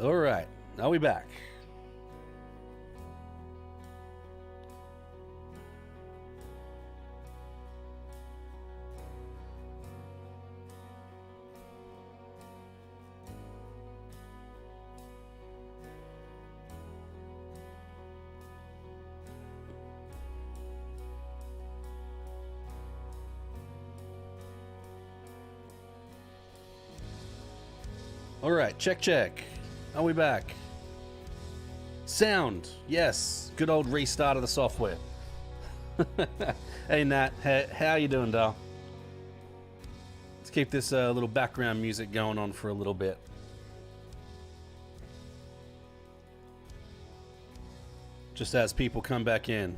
All right, are we back? All right, check. Are we back? Sound, yes. Good old restart of the software. Hey, Nat. How you doing, doll? Let's keep this little background music going on for a little bit. Just as people come back in.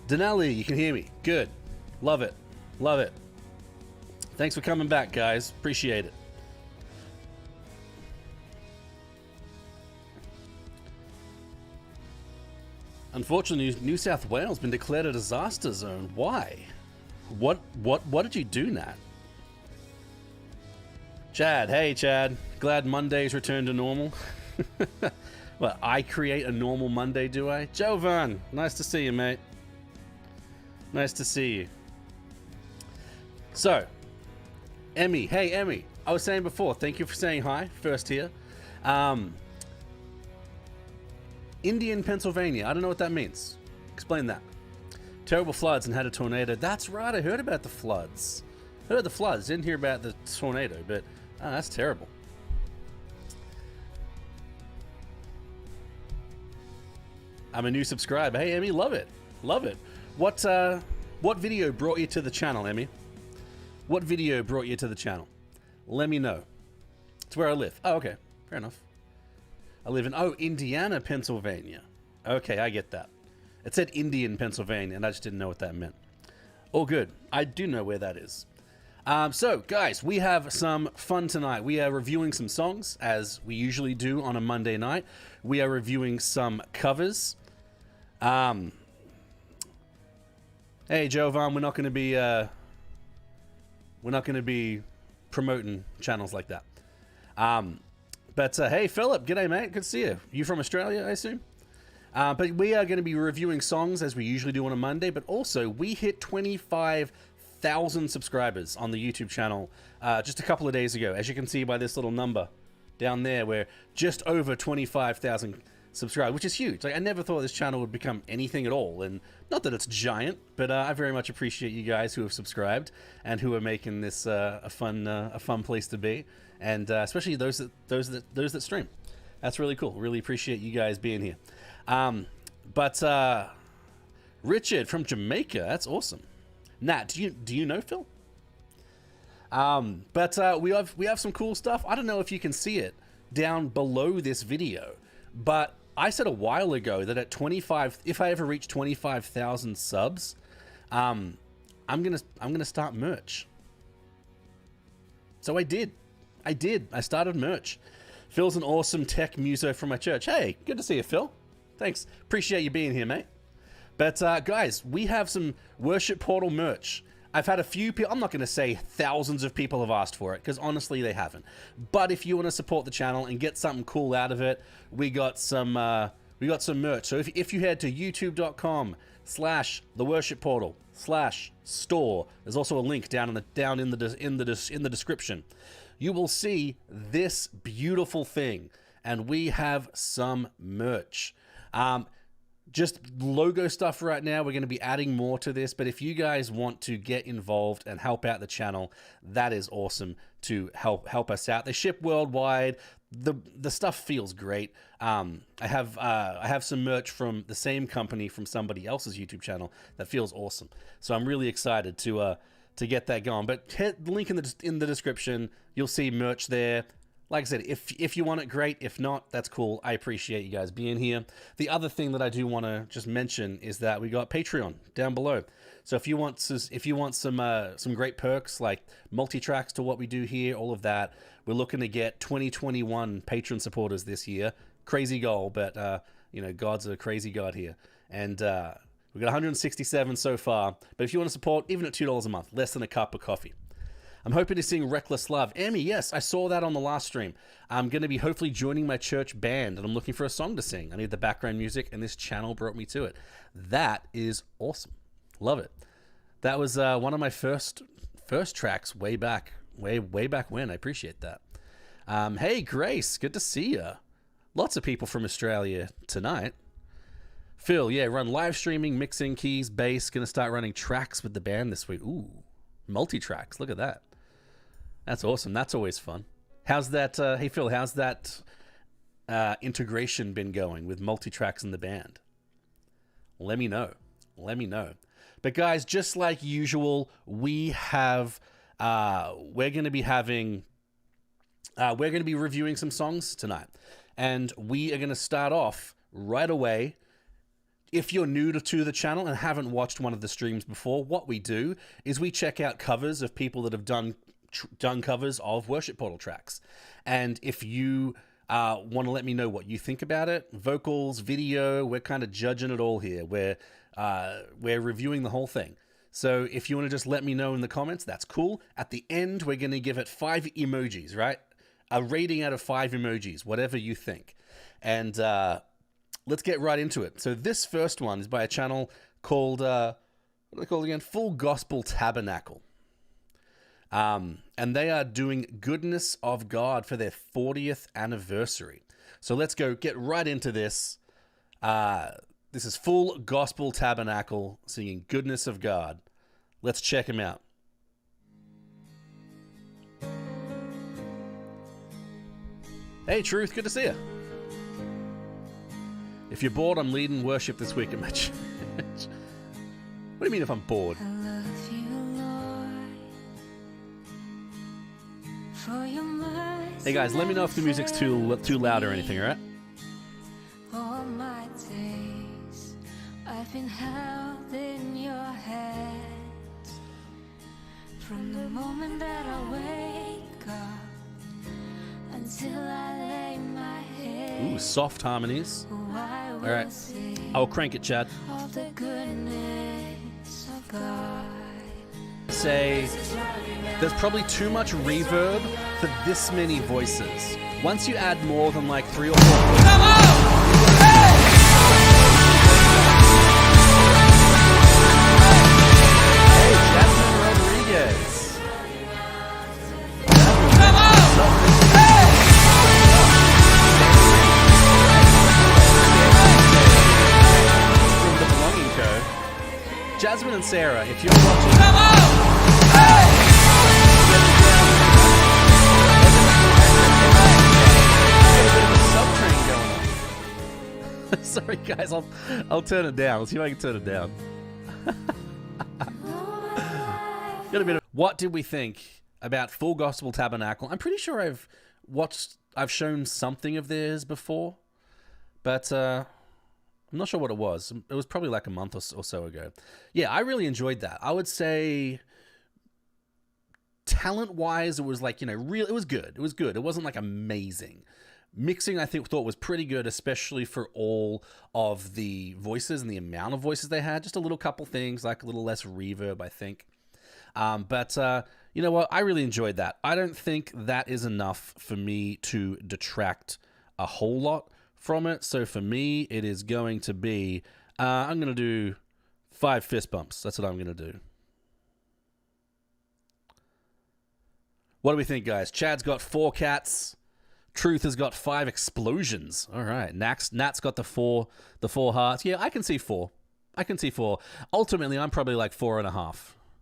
Denali, you can hear me. Good. Love it. Love it. Thanks for coming back, guys. Appreciate it. Unfortunately, New South Wales been declared a disaster zone. Why? What did you do, Nat? Chad, hey Chad. Glad Monday's returned to normal. Well, I create a normal Monday, do I? Jovan, nice to see you, mate. Nice to see you. So, Emmy. Hey, Emmy. I was saying before, thank you for saying hi, first here. Indian, Pennsylvania. I don't know what that means. Explain that. Terrible floods and had a tornado. That's right, I heard about the floods. Heard the floods, didn't hear about the tornado, but that's terrible. I'm a new subscriber. Hey, Emmy, love it. Love it. What video brought you to the channel, Emmy? What video brought you to the channel? Let me know. It's where I live. Oh, okay. Fair enough. I live in, Indiana, Pennsylvania. Okay, I get that. It said Indian, Pennsylvania, and I just didn't know what that meant. All good. I do know where that is. So, guys, we have some fun tonight. We are reviewing some songs, as we usually do on a Monday night. We are reviewing some covers. Hey, Jovan, we're not going to be promoting channels like that. But hey, Philip, g'day, mate. Good to see you. You from Australia, I assume? But we are going to be reviewing songs as we usually do on a Monday, but also we hit 25,000 subscribers on the YouTube channel just a couple of days ago. As you can see by this little number down there, we're just over 25,000 subscribers, which is huge. Like, I never thought this channel would become anything at all, and not that it's giant, but I very much appreciate you guys who have subscribed and who are making this a fun place to be, and especially those that stream. That's really cool. Really appreciate you guys being here. But Richard from Jamaica, that's awesome. Nat, do you know Phil? But we have some cool stuff. I don't know if you can see it down below this video, but I said a while ago that at 25, if I ever reach 25,000 subs, I'm gonna start merch. So I did. I started merch. Phil's an awesome tech muso from my church. Hey, good to see you, Phil. Thanks. Appreciate you being here, mate. But guys, we have some Worship Portal merch. I've had a few people, I'm not going to say thousands of people have asked for it, because honestly they haven't. But if you want to support the channel and get something cool out of it, we got some merch. So if you head to youtube.com/theworshipportal/store, there's also a link down in the description. You will see this beautiful thing, and we have some merch. Just logo stuff right now. We're going to be adding more to this, but if you guys want to get involved and help out the channel, that is awesome to help us out. They ship worldwide. The stuff feels great. I have some merch from the same company from somebody else's YouTube channel that feels awesome. So I'm really excited to get that going. But hit the link in the description. You'll see merch there. Like I said, if you want it, great. If not, that's cool. I appreciate you guys being here. The other thing that I do want to just mention is that we got Patreon down below. So if you want some great perks like multi-tracks to what we do here, all of that, we're looking to get 2021 patron supporters this year. Crazy goal, but God's a crazy God here. And we've got 167 so far. But if you want to support, even at $2 a month, less than a cup of coffee. I'm hoping to sing Reckless Love. Emmy, yes, I saw that on the last stream. I'm going to be hopefully joining my church band, and I'm looking for a song to sing. I need the background music, and this channel brought me to it. That is awesome. Love it. That was one of my first tracks way back when. I appreciate that. Hey, Grace, good to see you. Lots of people from Australia tonight. Phil, yeah, run live streaming, mixing, keys, bass. Going to start running tracks with the band this week. Ooh, multi-tracks. Look at that. That's awesome. That's always fun. How's that? Hey, Phil, how's that integration been going with multi-tracks in the band? Let me know. But guys, just like usual, we're going to be reviewing some songs tonight, and we are going to start off right away. If you're new to the channel and haven't watched one of the streams before, what we do is we check out covers of people that have done covers of Worship Portal tracks. And if you want to let me know what you think about it, vocals, video, we're kind of judging it all here. We're reviewing the whole thing. So if you want to just let me know in the comments, that's cool. At the end, we're going to give it 5 emojis, right? A rating out of 5 emojis, whatever you think. And let's get right into it. So this first one is by a channel called, what are they called again? Full Gospel Tabernacle. And they are doing Goodness of God for their 40th anniversary. So let's get right into this. This is Full Gospel Tabernacle singing Goodness of God. Let's check them out. Hey, Truth, good to see you. If you're bored, I'm leading worship this week at my church. What do you mean if I'm bored? I love you, Lord, for your mercy. Hey guys, let me know if the music's too loud or anything, alright? All my days, I've been held in your hands. From the moment that I wake up until I lay my head. Ooh, soft harmonies. All right, I'll crank it, Chad. Of the goodness of God. Say there's probably too much reverb for this many voices. Once you add more than like 3 or 4 voices. Come on! Hey! Hey, Jasmine Rodriguez. Come on! Hey! From the Belonging Code. Jasmine and Sarah, if you're watching. Come on! Hey! Sorry guys, I'll turn it down. Let's see if I can turn it down. Got a bit of. What did we think about Full Gospel Tabernacle? I'm pretty sure I've shown something of theirs before, but I'm not sure what it was. It was probably like a month or so ago. Yeah, I really enjoyed that. I would say talent-wise, it was like, it was good. It was good. It wasn't like amazing. Mixing, I thought was pretty good, especially for all of the voices and the amount of voices they had. Just a little couple things, like a little less reverb, I think. But you know what? I really enjoyed that. I don't think that is enough for me to detract a whole lot from it. So for me, it is going to be, I'm going to do 5 fist bumps. That's what I'm going to do. What do we think, guys? Chad's got 4 cats. Truth has got 5 explosions. All right. Nat's got the 4 hearts. Yeah, I can see 4. Ultimately, I'm probably like 4.5.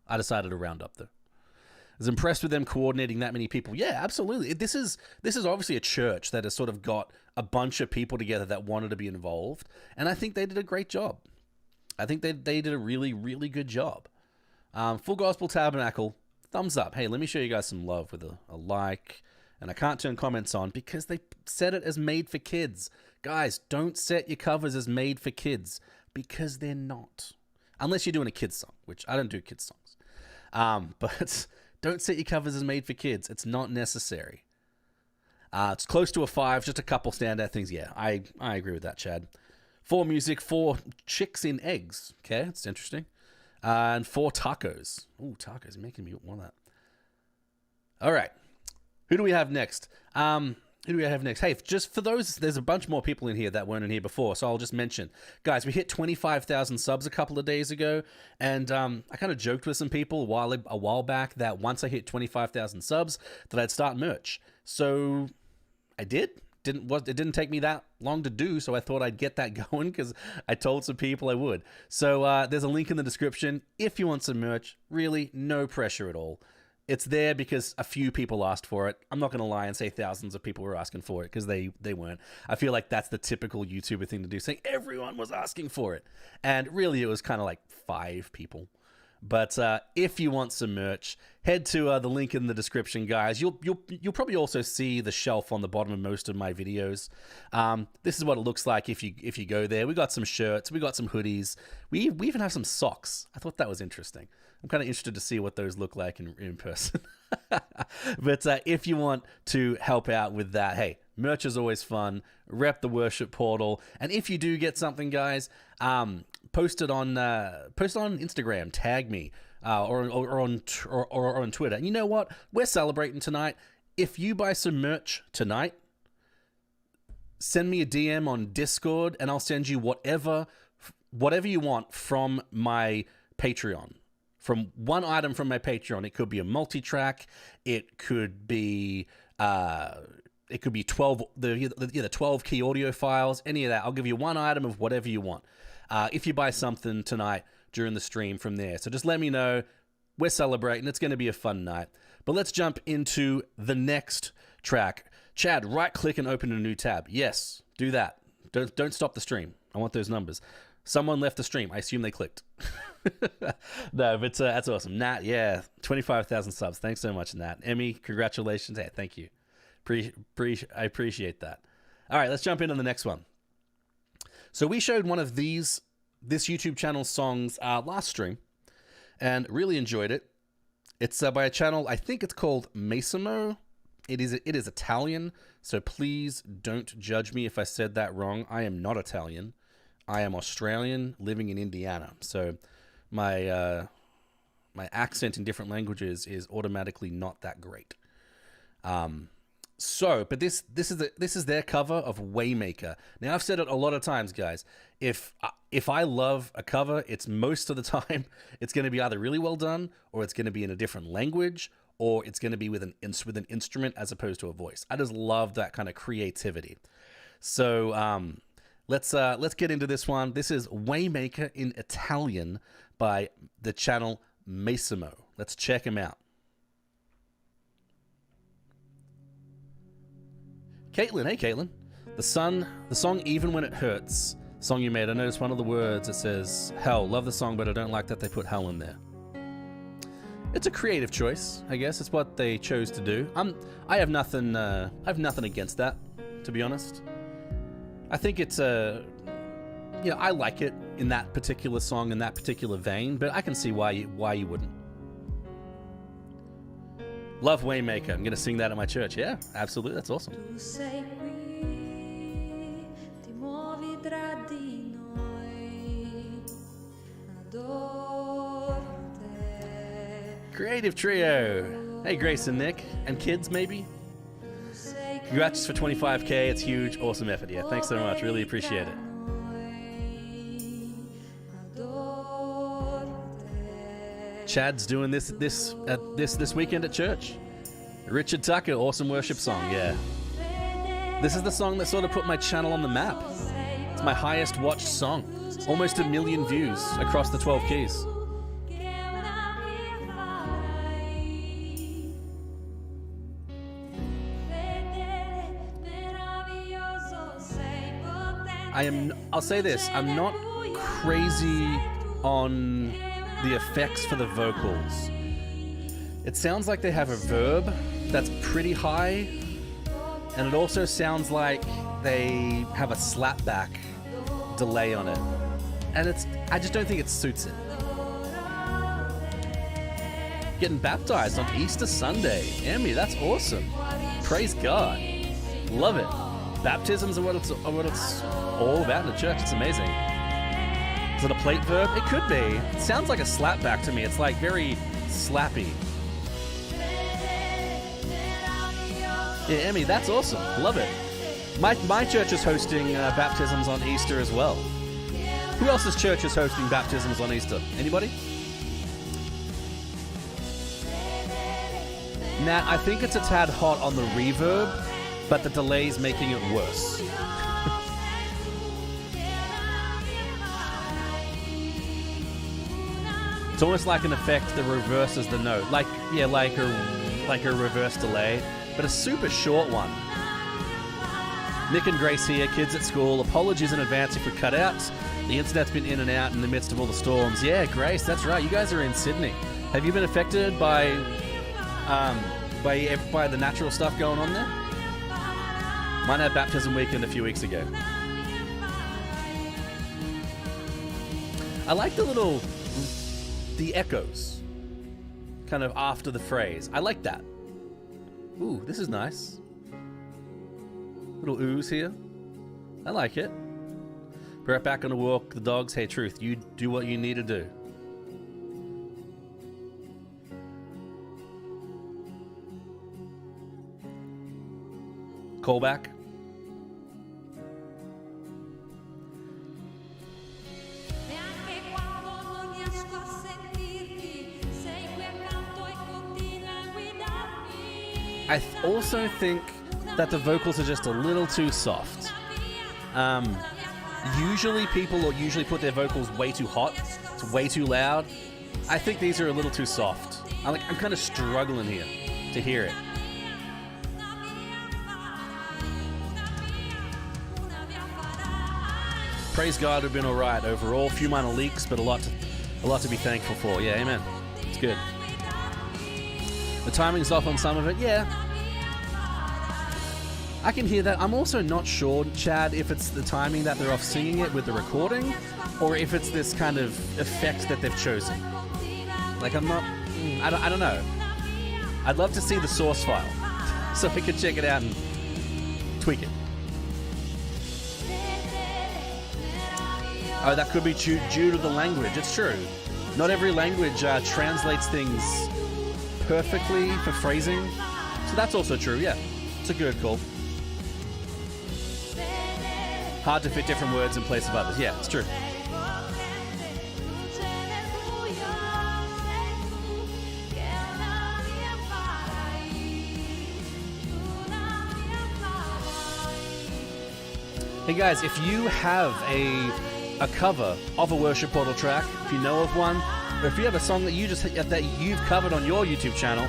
I decided to round up though. I was impressed with them coordinating that many people. Yeah, absolutely. This is obviously a church that has sort of got a bunch of people together that wanted to be involved, and I think they did a great job. I think they did a really, really good job. Full Gospel Tabernacle, thumbs up. Hey, let me show you guys some love with a like. And I can't turn comments on because they set it as made for kids. Guys, don't set your covers as made for kids because they're not. Unless you're doing a kids song, which I don't do kids songs. But don't set your covers as made for kids. It's not necessary. It's close to a 5, just a couple standout things. Yeah, I agree with that, Chad. 4 music, 4 chicks in eggs. Okay, that's interesting. And 4 tacos. Ooh, tacos, you're making me want that. All right. Who do we have next? Hey, just for those, there's a bunch more people in here that weren't in here before, so I'll just mention. Guys, we hit 25,000 subs a couple of days ago, and I kind of joked with some people a while back that once I hit 25,000 subs, that I'd start merch. So I did. It didn't take me that long to do, so I thought I'd get that going because I told some people I would. So there's a link in the description if you want some merch. Really, no pressure at all. It's there because a few people asked for it. I'm not going to lie and say thousands of people were asking for it because they weren't. I feel like that's the typical YouTuber thing to do, saying everyone was asking for it. And really, it was kind of like 5 people. But if you want some merch, head to the link in the description, guys. You'll probably also see the shelf on the bottom of most of my videos. This is what it looks like if you go there. We got some shirts, we got some hoodies, we even have some socks. I thought that was interesting. I'm kind of interested to see what those look like in person. But if you want to help out with that, hey, merch is always fun. Rep the worship portal, and if you do get something, guys, post it on Instagram, tag me, or on Twitter. And you know what? We're celebrating tonight. If you buy some merch tonight, send me a DM on Discord, and I'll send you whatever you want from my Patreon. From one item from my Patreon. It could be a multi-track. It could be 12 the 12 key audio files, any of that. I'll give you one item of whatever you want. If you buy something tonight during the stream from there. So just let me know. We're celebrating. It's going to be a fun night. But let's jump into the next track. Chad, right click and open a new tab. Yes, do that. Don't stop the stream. I want those numbers. Someone left the stream. I assume they clicked. No, but that's awesome. Nat, yeah, 25,000 subs. Thanks so much, Nat. Emmy, congratulations. Hey, thank you. I appreciate that. All right, let's jump into the next one. So we showed one of this YouTube channel's songs last stream and really enjoyed it. It's by a channel, I think it's called Massimo. It is Italian, so please don't judge me if I said that wrong. I am not Italian. I am Australian living in Indiana. So my accent in different languages is automatically not that great. But this is their cover of Waymaker. Now, I've said it a lot of times, guys. If I love a cover, it's most of the time it's going to be either really well done, or it's going to be in a different language, or it's going to be with an instrument as opposed to a voice. I just love that kind of creativity. So let's get into this one. This is Waymaker in Italian by the channel Massimo. Let's check him out. Caitlin, hey Caitlin. The song Even When It Hurts, song you made. I noticed one of the words, it says hell. Love the song, but I don't like that they put hell in there. It's a creative choice, I guess. It's what they chose to do. I have nothing against that, to be honest. I think it's I like it in that particular song, in that particular vein, but I can see why you wouldn't. Love Waymaker. I'm going to sing that at my church. Yeah, absolutely. That's awesome. Creative trio. Hey, Grace and Nick. And kids, maybe? Congrats for 25K. It's huge. Awesome effort. Yeah, thanks so much. Really appreciate it. Chad's doing this weekend at church. Richard Tucker, awesome worship song, yeah. This is the song that sort of put my channel on the map. It's my highest watched song. Almost 1 million views across the 12 keys. I'll say this, I'm not crazy on the effects for the vocals. It sounds like they have a verb that's pretty high, and it also sounds like they have a slapback delay on it. And I just don't think it suits it. Getting baptized on Easter Sunday. Emmy, that's awesome. Praise God. Love it. Baptisms are what it's all about in the church. It's amazing. Is it a plate verb? It could be. It sounds like a slap back to me. It's like very slappy. Yeah, Emmy, that's awesome. Love it. My church is hosting baptisms on Easter as well. Who else's church is hosting baptisms on Easter? Anybody? Nat, I think it's a tad hot on the reverb, but the delay's making it worse. It's almost like an effect that reverses the note. Like a reverse delay, but a super short one. Nick and Grace here, kids at school. Apologies in advance if we cut out. The internet's been in and out in the midst of all the storms. Yeah, Grace, that's right. You guys are in Sydney. Have you been affected by the natural stuff going on there? Mine had baptism weekend a few weeks ago. I like the echoes kind of after the phrase. I like that. Ooh, this is nice. Little ooze here. I like it. Be right back on the walk the dogs. Hey, Truth, you do what you need to do. Callback. I also think that the vocals are just a little too soft. Usually people usually put their vocals way too hot. It's way too loud. I think these are a little too soft. I'm kind of struggling here to hear it. Praise God, we've been all right overall. A few minor leaks, but a lot to be thankful for. Yeah, amen. It's good. The timing's off on some of it. Yeah, I can hear that. I'm also not sure, Chad, if it's the timing that they're off singing it with the recording, or if it's this kind of effect that they've chosen. Like, I'm not... I don't know. I'd love to see the source file so we could check it out and tweak it. Oh, that could be due to the language. It's true. Not every language translates things perfectly for phrasing. So that's also true, yeah. It's a good call. Hard to fit different words in place of others. Yeah, it's true. Hey guys, if you have a cover of a worship portal track, if you know of one, or if you have a song that you've covered on your YouTube channel,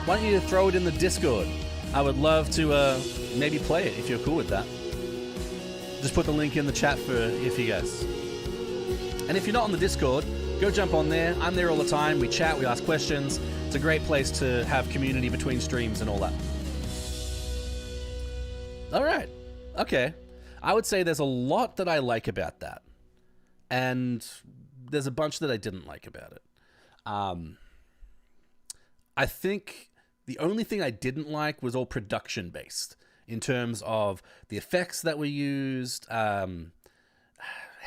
why don't you throw it in the Discord? I would love to maybe play it if you're cool with that. Just put the link in the chat for you guys. And if you're not on the Discord, go jump on there. I'm there all the time. We chat, we ask questions. It's a great place to have community between streams and all that. All right. Okay. I would say there's a lot that I like about that. And there's a bunch that I didn't like about it. I think the only thing I didn't like was all production based in terms of the effects that were used, how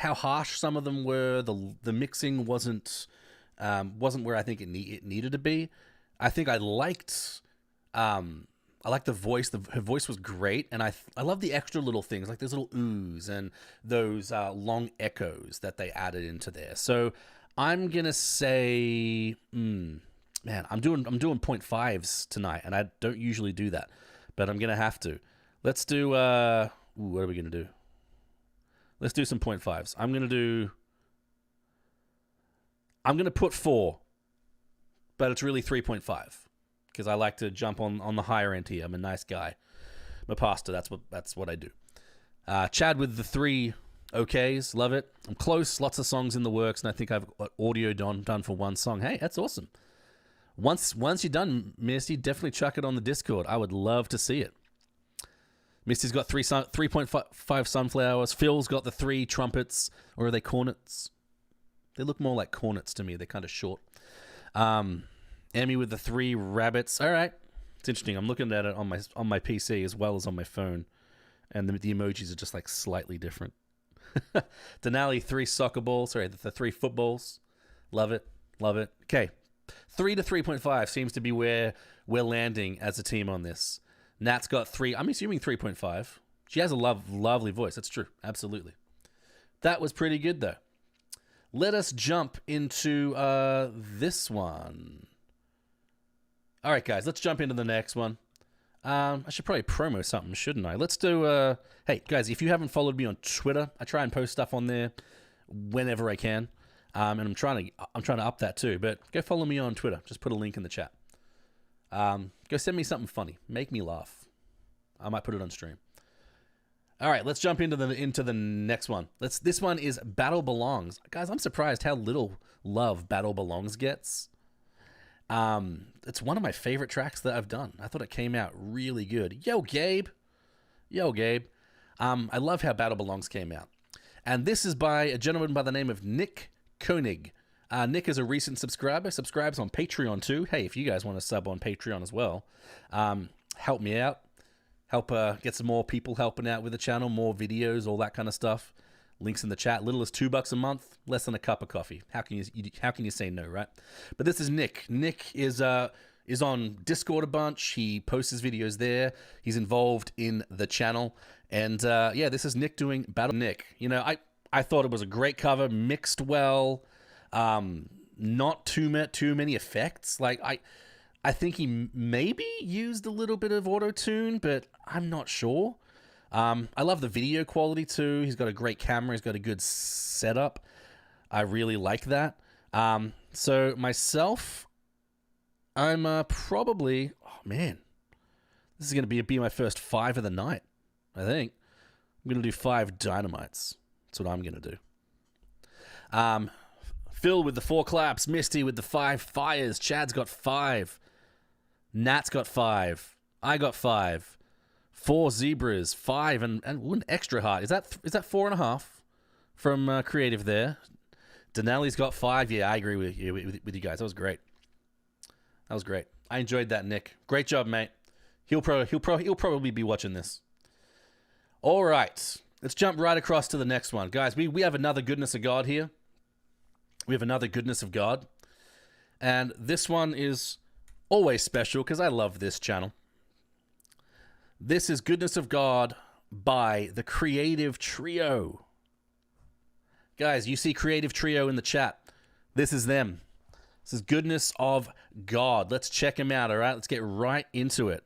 harsh some of them were. The mixing wasn't where I think it needed to be. I think I liked the voice. Her voice was great, and I love the extra little things, like those little oohs and those long echoes that they added into there. So I'm gonna say, man, I'm doing 0.5s tonight, and I don't usually do that, but I'm gonna have to. Let's do what are we gonna do? Let's do some 0.5s. I'm gonna put 4, but it's really 3.5. Because I like to jump on the higher end here. I'm a nice guy. I'm a pastor. That's what I do. Chad with the 3 okays. Love it. I'm close. Lots of songs in the works, and I think I've got audio done for one song. Hey, that's awesome. Once you're done, Misty, definitely chuck it on the Discord. I would love to see it. Misty's got 3.5 sunflowers. Phil's got the 3 trumpets. Or are they cornets? They look more like cornets to me. They're kind of short. Emmy with the 3 rabbits. All right. It's interesting. I'm looking at it on my PC as well as on my phone. and the emojis are just like slightly different. Denali, 3 soccer balls. Sorry, the 3 footballs. Love it. Love it. Okay. 3 to 3.5 seems to be where we're landing as a team on this. Nat's got 3. I'm assuming 3.5. She has a lovely voice. That's true. Absolutely. That was pretty good, though. Let us jump into this one. All right, guys. Let's jump into the next one. I should probably promo something, shouldn't I? Let's do... hey, guys, if you haven't followed me on Twitter, I try and post stuff on there whenever I can. And I'm trying to up that too. But go follow me on Twitter. Just put a link in the chat. Go send me something funny. Make me laugh. I might put it on stream. All right, let's jump into the next one. This one is Battle Belongs. Guys, I'm surprised how little love Battle Belongs gets. It's one of my favorite tracks that I've done. I thought it came out really good. Yo, Gabe. I love how Battle Belongs came out. And this is by a gentleman by the name of Nick Koenig. Nick is a recent subscriber, subscribes on Patreon too. Hey, if you guys want to sub on Patreon as well, help me out. Help get some more people helping out with the channel, more videos, all that kind of stuff. Links in the chat. Little as $2 a month, less than a cup of coffee. How can you say no, right? But this is Nick. Nick is on Discord a bunch. He posts his videos there. He's involved in the channel, and yeah, this is Nick doing Battle. Nick, you know, I thought it was a great cover, mixed well, not too many effects. Like I think he maybe used a little bit of auto-tune, but I'm not sure. I love the video quality too. He's got a great camera. He's got a good setup. I really like that. So myself, I'm probably... Oh, man. This is going to be my first 5 of the night, I think. I'm going to do 5 dynamites. That's what I'm going to do. Phil with the 4 claps. Misty with the 5 fires. Chad's got 5. Nat's got 5. I got 5. 4 zebras. 5 and an extra heart. Is that 4.5 from Creative there? Denali's got 5. Yeah, I agree with you guys. That was great. That was great. I enjoyed that, Nick. Great job, mate. He'll probably be watching this. All right, let's jump right across to the next one, guys. We have another goodness of God here. We have another goodness of God, and this one is always special because I love this channel. This is Goodness of God by the Creative Trio. Guys, you see Creative Trio in the chat. This is them. This is Goodness of God. Let's check them out, all right? Let's get right into it.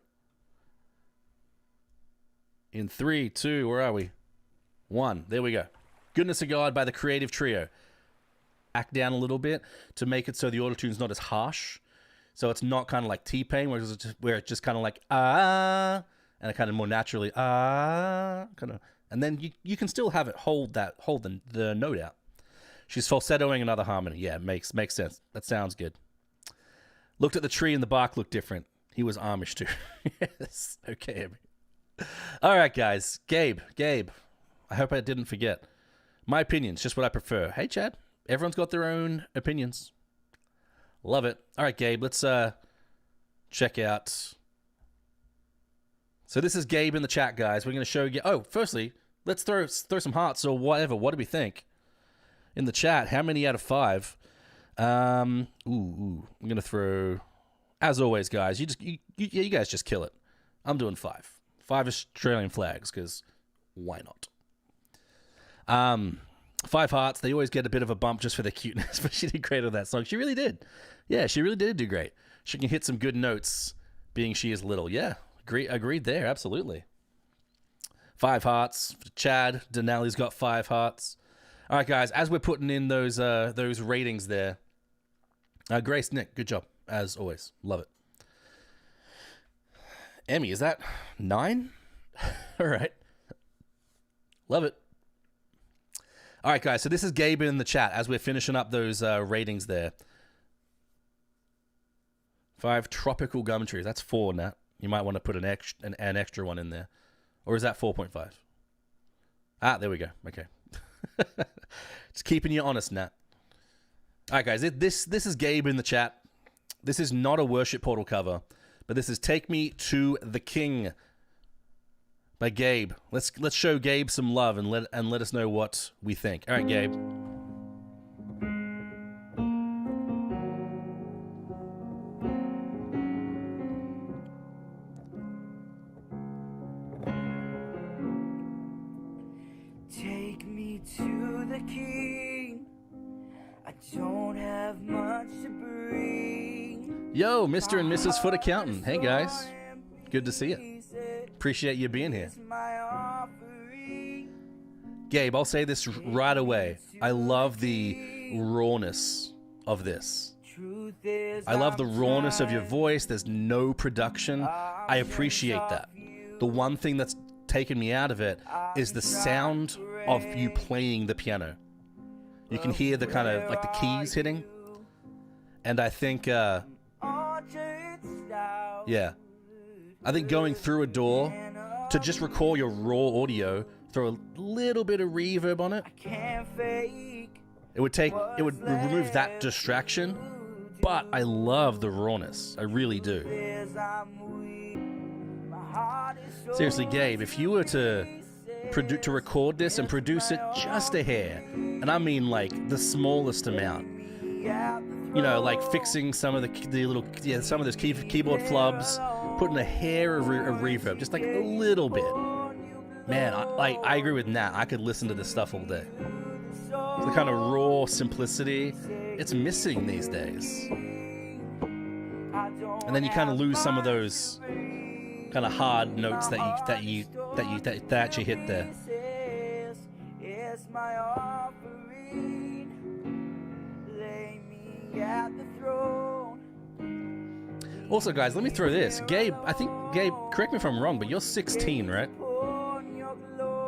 In 3, 2, where are we? 1. There we go. Goodness of God by the Creative Trio. Back down a little bit to make it so the autotune's not as harsh. So it's not kind of like T-Pain, where it's just kind of like, and it kind of more naturally, kind of. And then you can still have it hold the note out. She's falsettoing another harmony. Yeah, makes sense. That sounds good. Looked at the tree and the bark looked different. He was Amish too. Yes. Okay. All right, guys. Gabe. I hope I didn't forget. My opinion's just what I prefer. Hey, Chad. Everyone's got their own opinions. Love it. All right, Gabe. Let's check out. So this is Gabe in the chat, guys. We're going to show you. Oh, firstly, let's throw some hearts or whatever. What do we think? In the chat, how many out of 5? I'm going to throw, as always, guys, you guys just kill it. I'm doing 5. 5 Australian flags, because why not? 5 hearts. They always get a bit of a bump just for their cuteness, but she did great on that song. She really did. Yeah, she really did do great. She can hit some good notes, being she is little. Yeah, agreed there, absolutely. 5 hearts. Chad, Denali's got 5 hearts. All right, guys, as we're putting in those ratings there, Grace, Nick, good job, as always. Love it. Emmy, is that 9? All right. Love it. All right, guys, so this is Gabe in the chat as we're finishing up those ratings there. 5 tropical gum trees. That's 4, Nat. You might want to put an extra one in there. Or is that 4.5? Ah, there we go. Okay. Just keeping you honest, Nat. All right, guys, this is Gabe in the chat. This is not a Worship Portal cover, but this is Take Me to the King by Gabe. Let's show Gabe some love and let us know what we think. All right, Gabe. Take me to the king. I don't have much to bring. Yo, Mr. and Mrs. Foot Accountant. Hey, guys. Good to see you. Appreciate you being here. Gabe, I'll say this right away. I love the rawness of this. I love the rawness of your voice. There's no production. I appreciate that. The one thing that's taken me out of it is the sound of you playing the piano. You can hear the kind of like the keys hitting. And I think, yeah. I think going through a door to just record your raw audio, throw a little bit of reverb on it. It would remove that distraction, but I love the rawness. I really do. Seriously, Gabe, if you were to record this and produce it just a hair, and I mean like the smallest amount, you know, like fixing some of some of those keyboard flubs, putting a hair of reverb, just like a little bit. Man, I agree with Nat. I could listen to this stuff all day. The kind of raw simplicity, it's missing these days. And then you kind of lose some of those kind of hard notes that you actually hit there. Also, guys, let me throw this. Gabe, correct me if I'm wrong, but you're 16, right?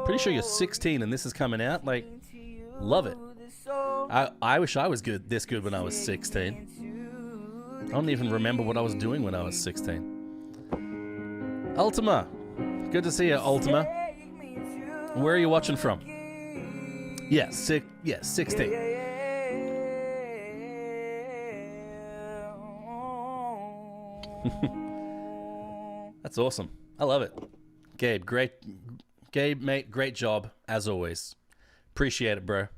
Pretty sure you're 16 and this is coming out. Like, love it. I wish I was this good when I was 16. I don't even remember what I was doing when I was 16. Ultima. Good to see you, Ultima. Where are you watching from? Yeah, 16. That's awesome. I love it. Gabe, mate, great job, as always. Appreciate it, bro.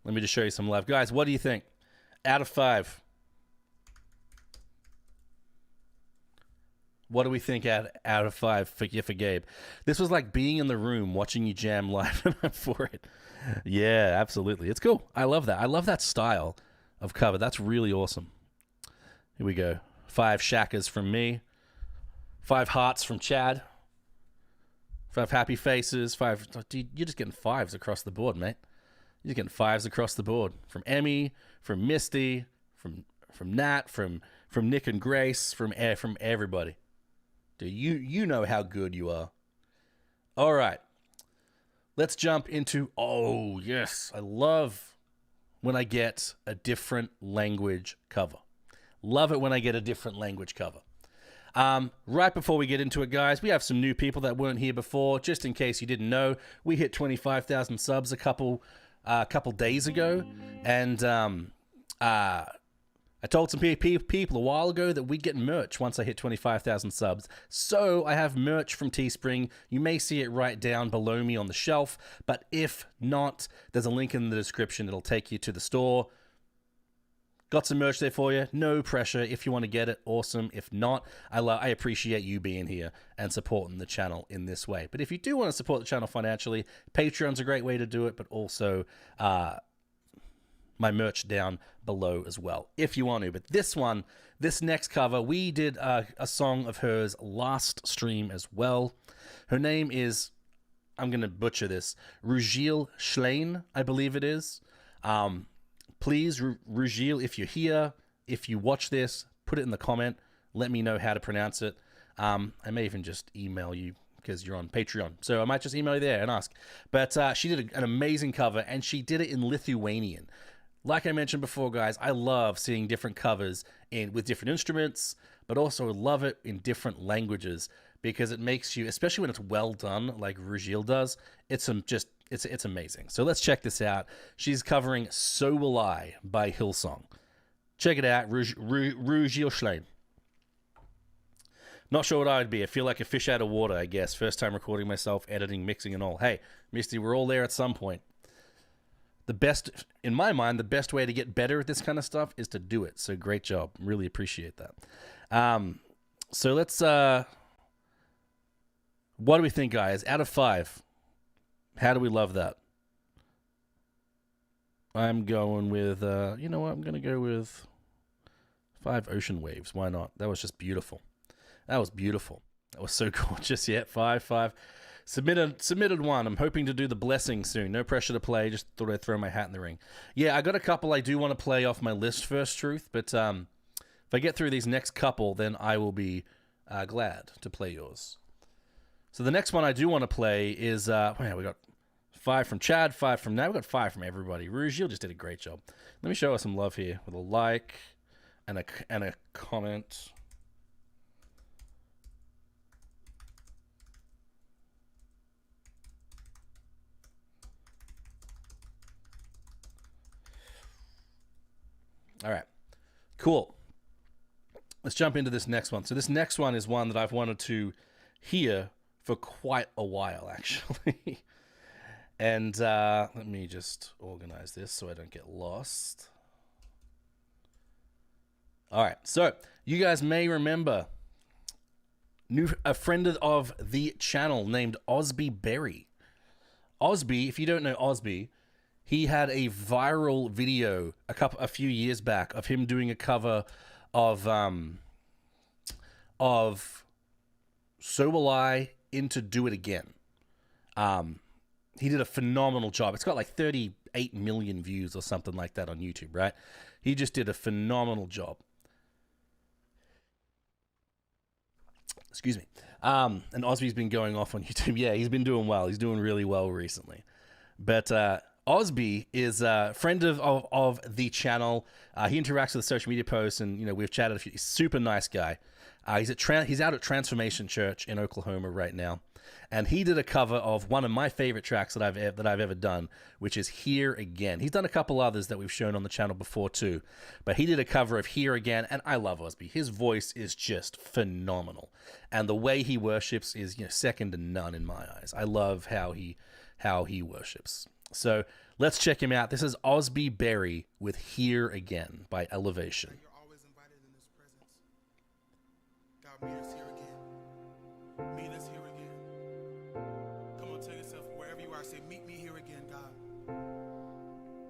Let me just show you some love. Guys, what do you think? Out of 5. What do we think out of 5 for Gabe? This was like being in the room watching you jam live and I'm for it. Yeah, absolutely. It's cool. I love that. I love that style of cover. That's really awesome. Here we go. 5 shackers from me. 5 hearts from Chad. 5 happy faces. 5. You're just getting 5s across the board, mate. You're getting 5s across the board. From Emmy, from Misty, from Nat, from Nick and Grace, from everybody. Dude, you know how good you are. All right. Let's jump into... Oh, yes. I love when I get a different language cover. Love it when I get a different language cover. Right before we get into it, guys, we have some new people that weren't here before. Just in case you didn't know, we hit 25,000 subs a couple days ago, and I told some people a while ago that we'd get merch once I hit 25,000 subs. So I have merch from Teespring. You may see it right down below me on the shelf, but if not, there's a link in the description. It'll take you to the store. Got some merch there for you. No pressure. If you want to get it, awesome. If not, I appreciate you being here and supporting the channel in this way. But if you do want to support the channel financially, Patreon's a great way to do it, but also my merch down below as well, if you want to. But this next cover, we did a song of hers last stream as well. Her name is, I'm going to butcher this, Rugil Schlein, I believe it is. Please, Rugil, if you're here, if you watch this, put it in the comment. Let me know how to pronounce it. I may even just email you because you're on Patreon. So I might just email you there and ask. But she did an amazing cover, and she did it in Lithuanian. Like I mentioned before, guys, I love seeing different covers with different instruments, but also love it in different languages because it makes you, especially when it's well done, like Rugil does, it's amazing. So let's check this out. She's covering So Will I by Hillsong. Check it out, Rugil Schlein. Not sure what I would be. I feel like a fish out of water, I guess. First time recording myself, editing, mixing, and all. Hey, Misty, we're all there at some point. The best, in my mind, the best way to get better at this kind of stuff is to do it. So great job. Really appreciate that. So let's, what do we think, guys? Out of 5, how do we love that? I'm going with, you know what? I'm going to go with 5 ocean waves. Why not? That was just beautiful. That was beautiful. That was so gorgeous. Yeah, 5. Submitted 1. I'm hoping to do the blessing soon. No pressure to play. Just thought I'd throw my hat in the ring. Yeah, I got a couple I do want to play off my list, First Truth. But if I get through these next couple, then I will be glad to play yours. So the next one I do want to play is, we got 5 from Chad, 5 from now. We got 5 from everybody. Rouge, you just did a great job. Let me show us some love here with a like and a comment. All right, cool. Let's jump into this next one. So this next one is one that I've wanted to hear for quite a while, actually. And let me just organize this so I don't get lost. All right, so you guys may remember a friend of the channel named Osby Berry. Osby, if you don't know Osby, he had a viral video a few years back of him doing a cover of So Will I into Do It Again. He did a phenomenal job. It's got like 38 million views or something like that on YouTube, right? He just did a phenomenal job. Excuse me. And Osby's been going off on YouTube. Yeah, he's been doing well. He's doing really well recently. But Osby is a friend of the channel. He interacts with the social media posts, and we've chatted a few. He's a super nice guy. He's out at Transformation Church in Oklahoma right now, and he did a cover of one of my favorite tracks that I've ever done, which is Here Again. He's done a couple others that we've shown on the channel before too, but he did a cover of Here Again, and I love Osby. His voice is just phenomenal, and the way he worships is second to none in my eyes. I love how he worships. So let's check him out. This is Osby Berry with Here Again by Elevation. You're always invited in this presence. God, meet us here again. Meet us here again. Come on, tell yourself wherever you are, say, meet me here again, God.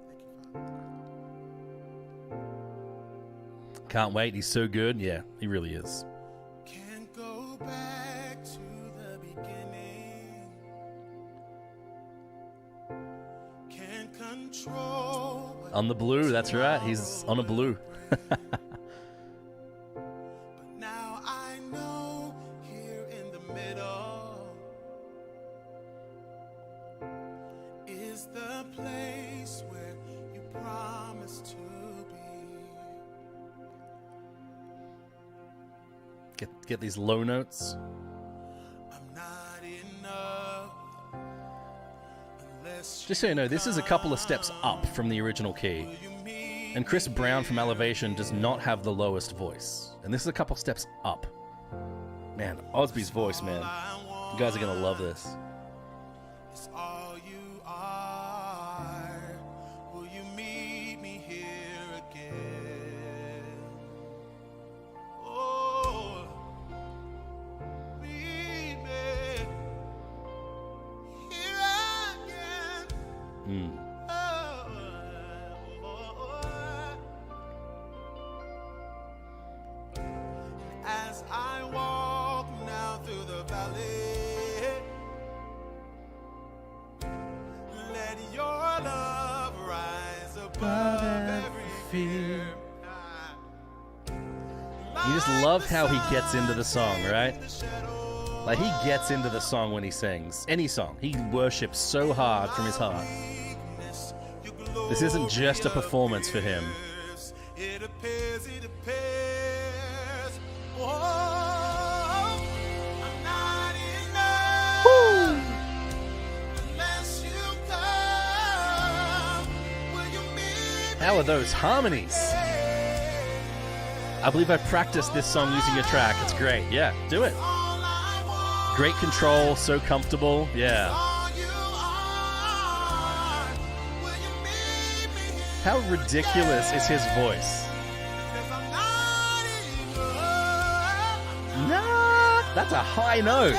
Thank you, Father. Can't wait. He's so good. Yeah, he really is. Can't go back to the beginning. Can't control. On the blue, that's right. He's on a blue. But now I know here in the middle is the place where you promised to be. Get these low notes. I'm not enough unless Just so you know, this is a couple of steps up from the original key. you meet. And Chris Brown from Elevation does not have the lowest voice. And this is a couple steps up. Man, Osby's voice, man. You guys are going to love this. It's all you are. Will you meet me here again? Oh, meet me here again. Mm. As I walk now through the valley, let your love rise above every fear. You just love how he gets into the song, right? Like, he gets into the song when he sings. Any song. He worships so hard from his heart. This isn't just a performance for him. It appears. Oh, I'm not enough unless you come. Will you meet me? How are those harmonies? I believe I practiced this song using a track. It's great. Yeah, do it. Great control, so comfortable. Yeah. How ridiculous is his voice? Nah, that's a high note.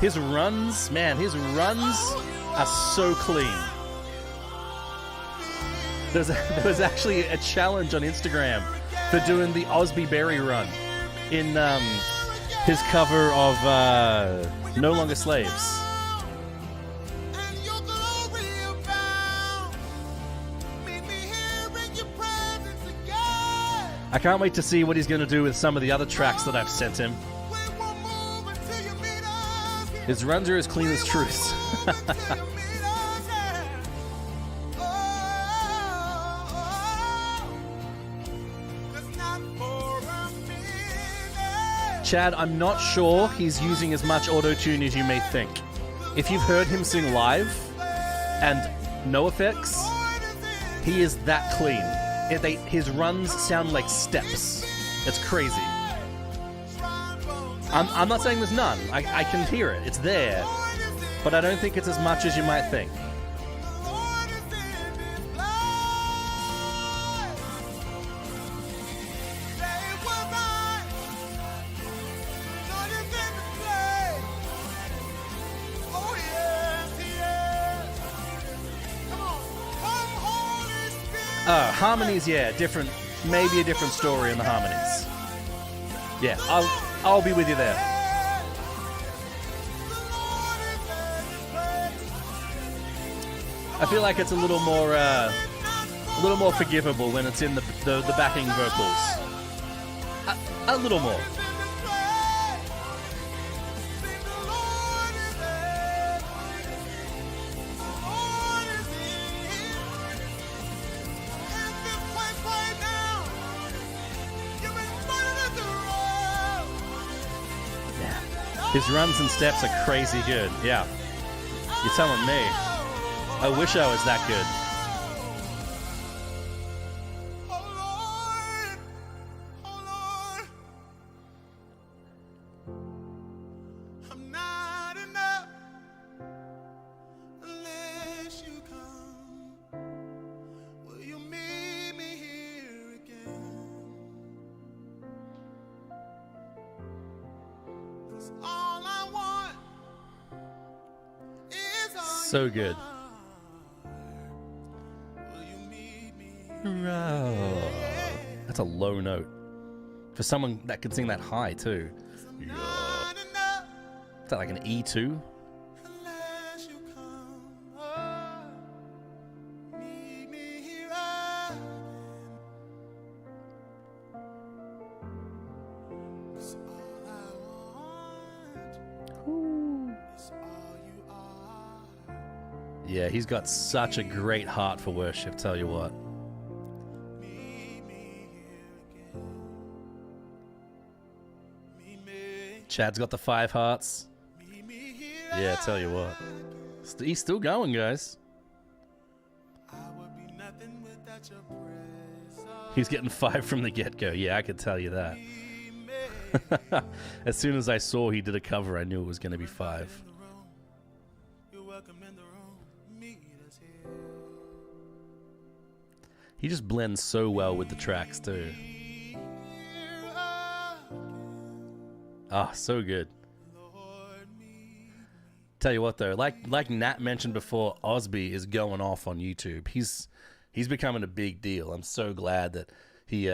His runs, man, his runs are so clean. There was actually a challenge on Instagram for doing the Osby Berry run in his cover of No Longer Slaves. I can't wait to see what he's going to do with some of the other tracks that I've sent him. His runs are as clean as truth. Chad, I'm not sure he's using as much auto-tune as you may think. If you've heard him sing live and no effects, he is that clean. His runs sound like steps. It's crazy. I'm not saying there's none. I can hear it. It's there. But I don't think it's as much as you might think. Harmonies, yeah, different. Maybe a different story in the harmonies. Yeah, I'll be with you there. I feel like it's a little more forgivable when it's in the backing vocals. A little more. His runs and steps are crazy good. Yeah. You're telling me. I wish I was that good. So good. That's a low note. For someone that can sing that high, too. Is that like an E2? Yeah, he's got such a great heart for worship, tell you what. Chad's got the 5 hearts. Yeah, tell you what. He's still going, guys. He's getting 5 from the get-go. Yeah, I could tell you that. As soon as I saw he did a cover, I knew it was going to be 5. He just blends so well with the tracks, too. Ah, so good. Tell you what, though, like Nat mentioned before, Osby is going off on YouTube. He's becoming a big deal. I'm so glad that he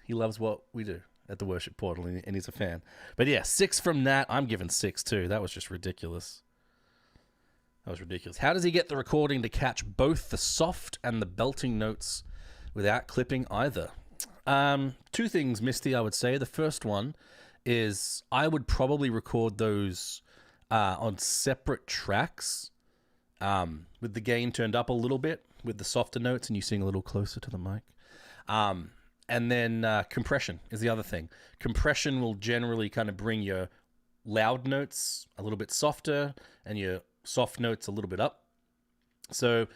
loves what we do at the Worship Portal, and he's a fan. But yeah, 6 from Nat. I'm giving 6 too. That was just ridiculous. That was ridiculous. How does he get the recording to catch both the soft and the belting notes without clipping either? 2 things, Misty, I would say. The first one is I would probably record those on separate tracks with the gain turned up a little bit with the softer notes and you sing a little closer to the mic. And then compression is the other thing. Compression will generally kind of bring your loud notes a little bit softer and your soft notes a little bit up. So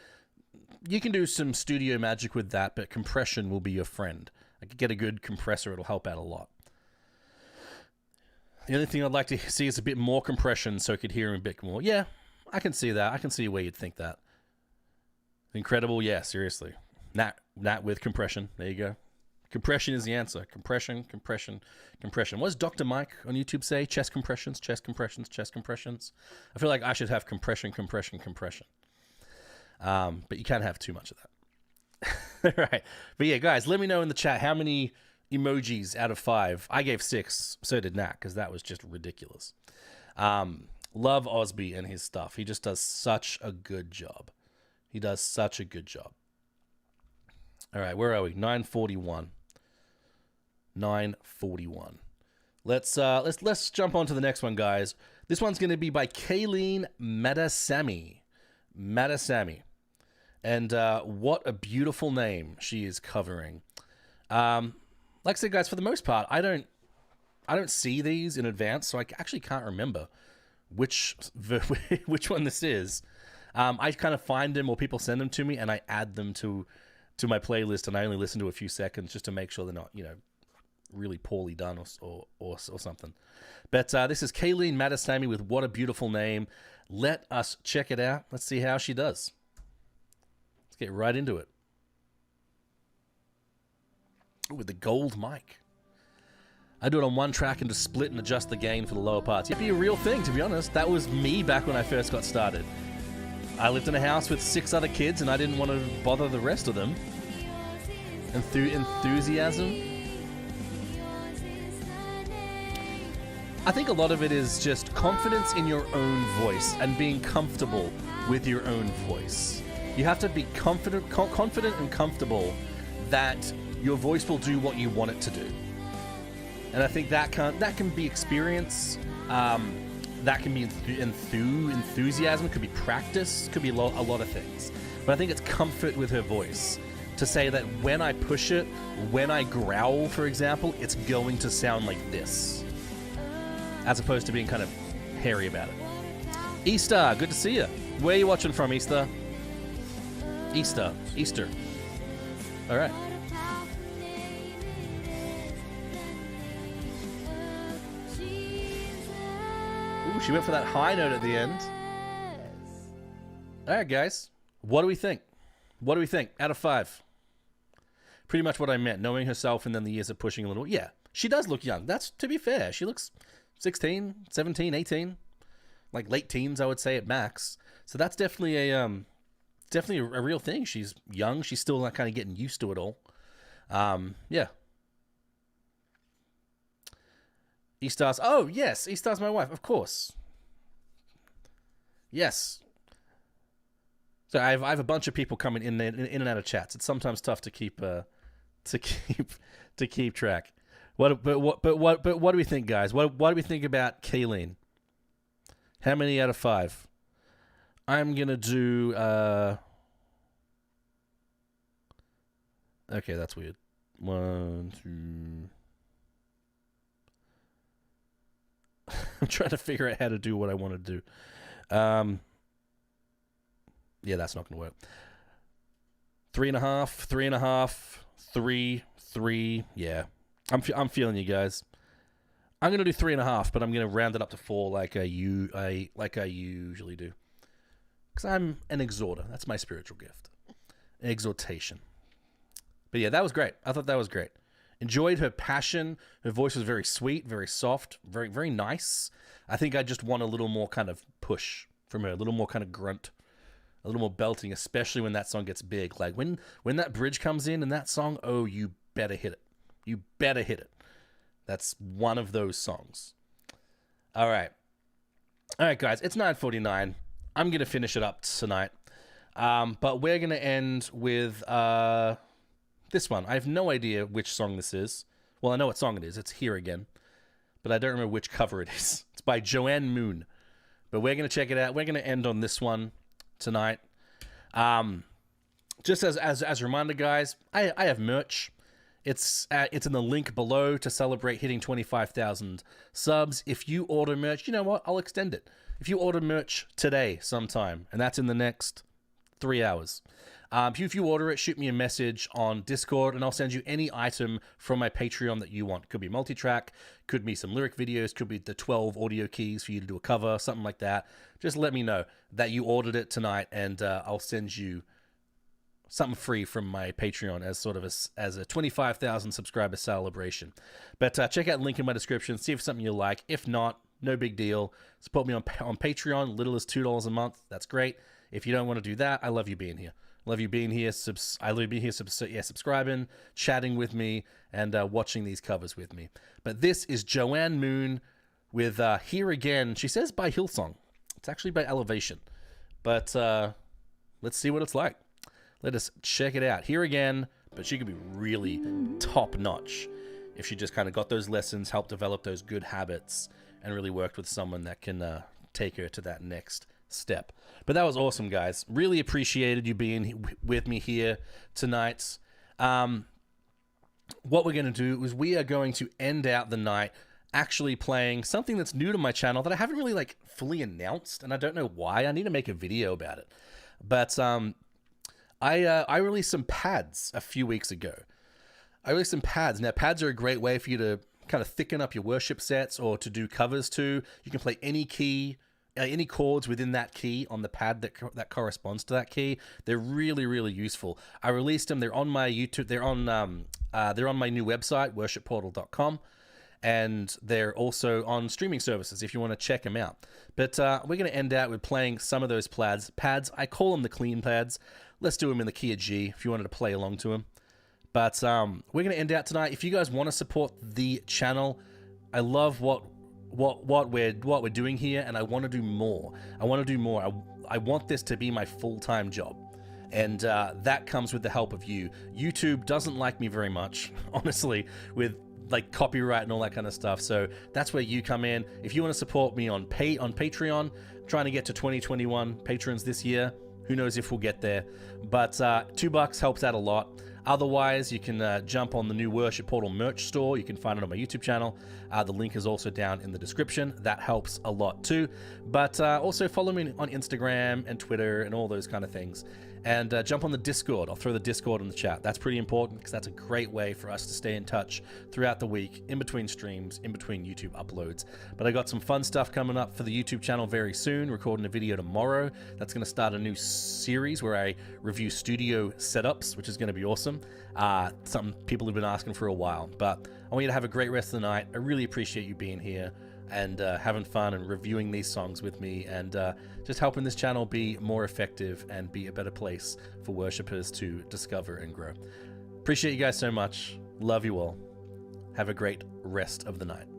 you can do some studio magic with that, but compression will be your friend. I could get a good compressor, it'll help out a lot. The only thing I'd like to see is a bit more compression so I could hear him a bit more. Yeah, I can see that. I can see where you'd think that. Incredible, yeah, seriously. Nat with compression. There you go. Compression is the answer. Compression, compression, compression. What does Dr. Mike on YouTube say? Chest compressions, chest compressions, chest compressions. I feel like I should have compression, compression, compression. But you can't have too much of that. All right. But yeah, guys, let me know in the chat how many emojis out of 5. I gave 6. So did Nat, because that was just ridiculous. Love Osby and his stuff. He just does such a good job. He does such a good job. All right, where are we? 9:41. 9:41. Let's jump on to the next one, guys. This one's going to be by Kayleen Madasamy. And what a beautiful name she is covering. Like I said, guys, for the most part, I don't see these in advance, so I actually can't remember which one this is. I kind of find them, or people send them to me, and I add them to my playlist, and I only listen to a few seconds just to make sure they're not, really poorly done or something. But this is Kayleen Madasamy with What a Beautiful Name. Let us check it out. Let's see how she does. Let's get right into it. Ooh, with the gold mic. I do it on one track and just split and adjust the gain for the lower parts. It'd be a real thing, to be honest. That was me back when I first got started. I lived in a house with 6 other kids, and I didn't want to bother the rest of them. Enthusiasm. I think a lot of it is just confidence in your own voice and being comfortable with your own voice. You have to be confident and comfortable that your voice will do what you want it to do. And I think that can be experience. That can be enthusiasm. It could be practice. Could be a lot of things. But I think it's comfort with her voice to say that when I push it, when I growl, for example, it's going to sound like this, as opposed to being kind of hairy about it. Easter, good to see you. Where are you watching from, Easter? Easter. All right. Ooh, she went for that high note at the end. All right, guys. What do we think? Out of 5? Pretty much what I meant. Knowing herself and then the years of pushing a little. Yeah, she does look young. That's, to be fair. She looks 16, 17, 18. Like late teens, I would say, at max. So that's definitely a real thing. She's young. She's still not kind of getting used to it all. Yeah. E-Star's. Oh, yes. E-Star's my wife. Of course. Yes. So I have a bunch of people coming in and out of chats. It's sometimes tough to keep track. But what do we think, guys? What do we think about Kayleen? How many out of 5? I'm gonna do. Okay, that's weird. 1, 2. I'm trying to figure out how to do what I want to do. Yeah, that's not going to work. 3.5, 3. Yeah, I'm feeling you guys. I'm going to do 3.5, but I'm going to round it up to 4 like I usually do. Because I'm an exhorter. That's my spiritual gift. An exhortation. But yeah, that was great. I thought that was great. Enjoyed her passion. Her voice was very sweet, very soft, very, very nice. I think I just want a little more kind of push from her, a little more kind of grunt, a little more belting, especially when that song gets big. Like when that bridge comes in that song, oh, you better hit it. You better hit it. That's one of those songs. All right, guys, it's 9:49. I'm going to finish it up tonight. But we're going to end with this one. I have no idea which song this is. Well, I know what song it is. It's Here Again. But I don't remember which cover it is. It's by Joanne Moon. But we're going to check it out. We're going to end on this one tonight. Just as a reminder, guys, I have merch. It's in the link below to celebrate hitting 25,000 subs. If you order merch, you know what? I'll extend it. If you order merch today sometime, and that's in the next 3 hours, if you order it, shoot me a message on Discord, and I'll send you any item from my Patreon that you want. Could be multi-track, could be some lyric videos, could be the 12 audio keys for you to do a cover, something like that. Just let me know that you ordered it tonight, and I'll send you something free from my Patreon as sort of as a 25,000 subscriber celebration. But check out the link in my description, see if it's something you like. If not, no big deal. Support me on Patreon, little as $2 a month. That's great. If you don't want to do that, I love you being here. I love you being here. I love you being here, subscribing, chatting with me, and watching these covers with me. But this is Joanne Moon with Here Again. She says by Hillsong. It's actually by Elevation. But let's see what it's like. Let us check it out. Here Again, but she could be really top-notch if she just kind of got those lessons, helped develop those good habits, and really worked with someone that can take her to that next step. But that was awesome, guys. Really appreciated you being with me here tonight. What we're going to do is we are going to end out the night actually playing something that's new to my channel that I haven't really like fully announced, and I don't know why. I need to make a video about it. But I released some pads a few weeks ago. Now, pads are a great way for you to kind of thicken up your worship sets or to do covers to. You can play any key, any chords within that key on the pad that corresponds to that key. They're really, really useful. I released them. They're on my YouTube. They're on my new website, worshipportal.com. And they're also on streaming services if you want to check them out. But we're going to end out with playing some of those pads. I call them the clean pads. Let's do them in the key of G if you wanted to play along to them. But we're going to end out tonight. If you guys want to support the channel, I love what we're doing here, and I want to do more. I want this to be my full-time job. And that comes with the help of you. YouTube doesn't like me very much, honestly, with like copyright and all that kind of stuff. So that's where you come in. If you want to support me on Patreon, I'm trying to get to 2021 patrons this year. Who knows if we'll get there. But $2 helps out a lot. Otherwise, you can jump on the new Worship Portal merch store. You can find it on my YouTube channel. The link is also down in the description. That helps a lot too. But also follow me on Instagram and Twitter and all those kind of things. And jump on the Discord. I'll throw the Discord in the chat. That's pretty important because that's a great way for us to stay in touch throughout the week, in between streams, in between YouTube uploads. But I got some fun stuff coming up for the YouTube channel very soon, recording a video tomorrow. That's going to start a new series where I review studio setups, which is going to be awesome. Something people have been asking for a while. But I want you to have a great rest of the night. I really appreciate you being here and having fun and reviewing these songs with me, and just helping this channel be more effective and be a better place for worshipers to discover and grow. Appreciate you guys so much. Love you all. Have a great rest of the night.